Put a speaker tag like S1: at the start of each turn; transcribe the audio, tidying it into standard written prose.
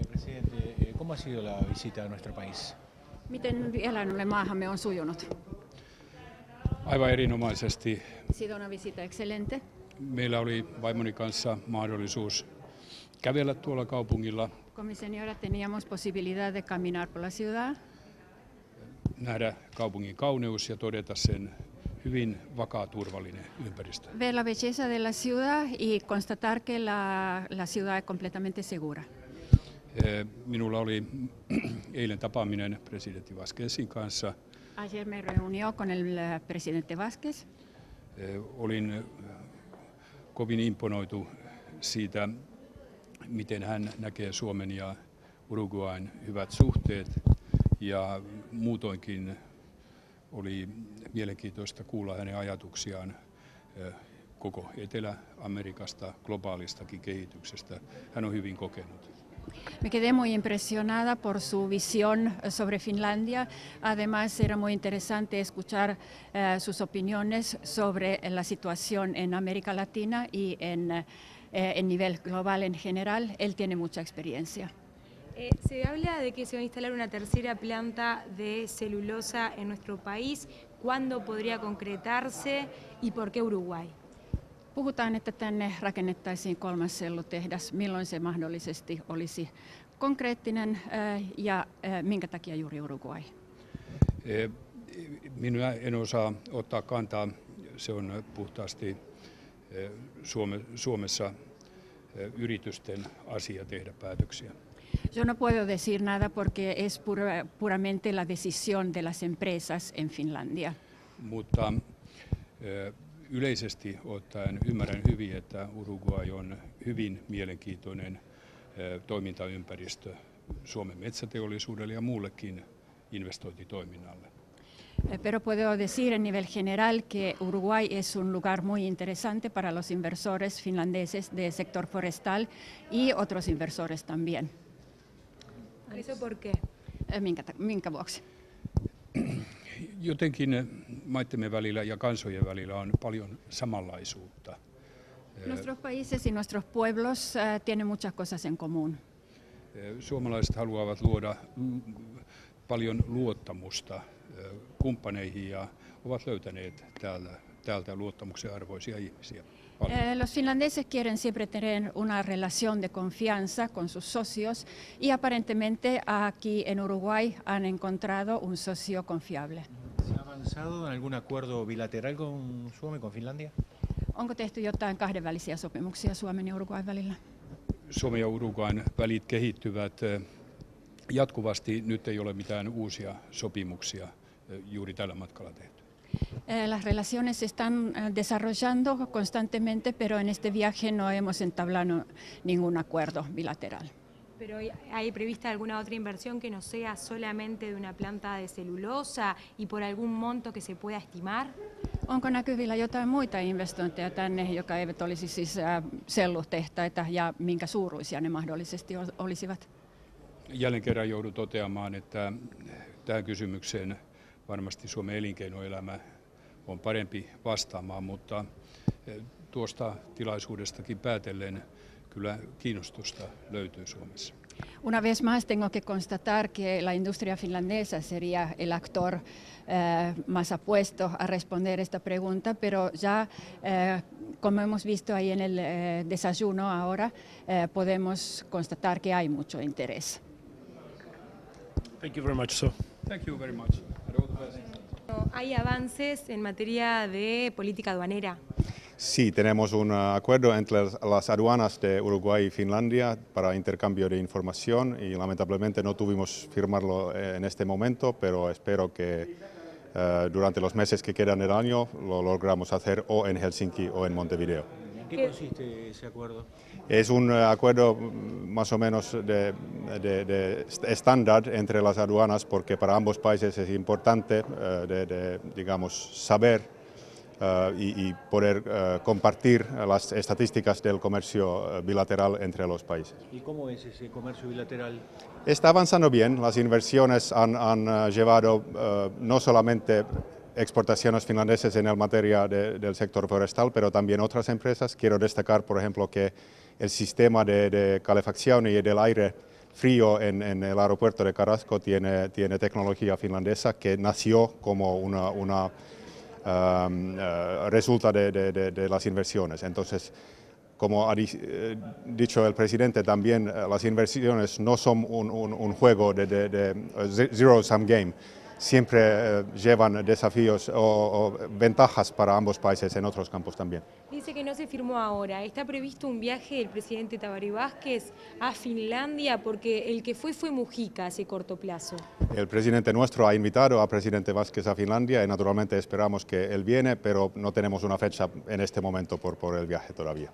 S1: Presidente, ¿cómo ha sido la visita a nuestro país?
S2: Miten vierailulle maahamme on sujunut?
S3: Aivan erinomaisesti.
S2: Ha sido una visita excelente.
S3: Meillä oli vaimoni kanssa mahdollisuus kävellä tuolla kaupungilla,
S2: Con mi señora teníamos posibilidad de caminar por la ciudad,
S3: nähdä kaupungin kauneus ja todeta sen hyvin vakaa turvallinen ympäristö.
S2: ver la belleza de la ciudad y constatar que la ciudad es completamente segura.
S3: Minulla oli eilen tapaaminen presidentti Vázquezin kanssa.
S2: Ayer me reunió con el presidente Vázquez.
S3: Olin kovin imponoitu siitä, miten hän näkee Suomen ja Uruguayn hyvät suhteet, ja muutoinkin oli mielenkiintoista kuulla hänen ajatuksiaan koko Etelä-Amerikasta, globaalistakin kehityksestä. Hän on hyvin kokenut.
S2: Me quedé muy impresionada por su visión sobre Finlandia. Además, era muy interesante escuchar sus opiniones sobre la situación en América Latina y en nivel global en general. Él tiene mucha experiencia.
S4: Se habla de que se va a instalar una tercera planta de celulosa en nuestro país. ¿Cuándo podría concretarse y por qué Uruguay?
S2: Puhutaan, että tänne rakennettaisiin kolmas sellutehdas. Milloin se mahdollisesti olisi konkreettinen ja minkä takia juuri Uruguay?
S3: Minä en osaa ottaa kantaa. Se on puhtaasti Suomessa yritysten asia tehdä päätöksiä.
S2: Yo no puedo decir nada porque es puramente la decisión de las empresas en Finlandia.
S3: Mutta yleisesti ottaen ymmärrän hyvin, että Uruguay on hyvin mielenkiintoinen toimintaympäristö Suomen metsäteollisuudelle ja muullekin investointitoiminnalle.
S2: Pero puedo decir en nivel general que Uruguay es un lugar muy interesante para los inversores finlandeses del sector forestal y otros inversores también.
S4: ¿Eso por qué?
S2: Minkä vuoksi?
S3: Jotenkin maittemme välillä ja kansojen välillä on paljon samanlaisuutta.
S2: Nuestros países y nuestros pueblos tienen muchas cosas en común.
S3: Suomalaiset haluavat luoda paljon luottamusta kumppaneihin ja ovat löytäneet täältä luottamuksen arvoisia ihmisiä.
S2: Los finlandeses quieren siempre tener una relación de confianza con sus socios y aparentemente aquí en Uruguay han encontrado un socio confiable.
S1: ¿Se ha avanzado en algún acuerdo bilateral con Suomi, con Finlandia?
S2: Onko tehty jotain kahdenvälisiä sopimuksia Suomen ja Uruguayn välillä?
S3: Suomen ja Uruguayn välit kehittyvät jatkuvasti. Nyt ei ole mitään uusia sopimuksia juuri tällä matkalla tehty.
S2: Las relaciones se están desarrollando constantemente, pero en este viaje no hemos entablado ningún acuerdo bilateral.
S4: ¿Pero hay prevista alguna otra inversión que no sea solamente de una planta de celulosa y por algún monto que se pueda estimar?
S2: Onko näkyvillä jotain muita investointeja tänne, jotka eivät olisi siis sellutehtaita, ja minkä suuruisia ne mahdollisesti olisivat?
S3: Jälleen kerran joudun toteamaan, että tähän kysymykseen varmasti Suomen elinkeinoelämä on parempi vastaamaan, mutta tuosta tilaisuudestakin päätellen kyllä kiinnostusta löytyy Suomessa.
S2: Una vez más tengo que constatar que la industria finlandesa sería el actor más apuesto a responder esta pregunta, pero ya como hemos visto ahí en el desayuno ahora, podemos constatar que hay mucho interés.
S5: Thank you very much, sir.
S3: Thank you very much.
S4: ¿Hay avances en materia de política aduanera?
S6: Sí, tenemos un acuerdo entre las aduanas de Uruguay y Finlandia para intercambio de información y lamentablemente no tuvimos firmarlo en este momento, pero espero que durante los meses que quedan del año lo logramos hacer o en Helsinki o en Montevideo.
S1: ¿En qué consiste ese acuerdo?
S6: Es un acuerdo más o menos de estándar entre las aduanas porque para ambos países es importante digamos, saber y poder compartir las estadísticas del comercio bilateral entre los países.
S1: ¿Y cómo es ese comercio bilateral?
S6: Está avanzando bien, las inversiones han llevado no solamente exportaciones finlandesas en la materia del sector forestal, pero también otras empresas. Quiero destacar, por ejemplo, que el sistema de calefacción y del aire frío en el aeropuerto de Carrasco tiene tecnología finlandesa que nació como una resulta de las inversiones. Entonces, como ha dicho el presidente también, las inversiones no son un juego de zero-sum game. Siempre llevan desafíos o ventajas para ambos países en otros campos también.
S4: Dice que no se firmó ahora. ¿Está previsto un viaje del presidente Tabaré Vázquez a Finlandia? Porque el que fue Mujica hace corto plazo.
S6: El presidente nuestro ha invitado al presidente Vázquez a Finlandia y naturalmente esperamos que él viene, pero no tenemos una fecha en este momento por el viaje todavía.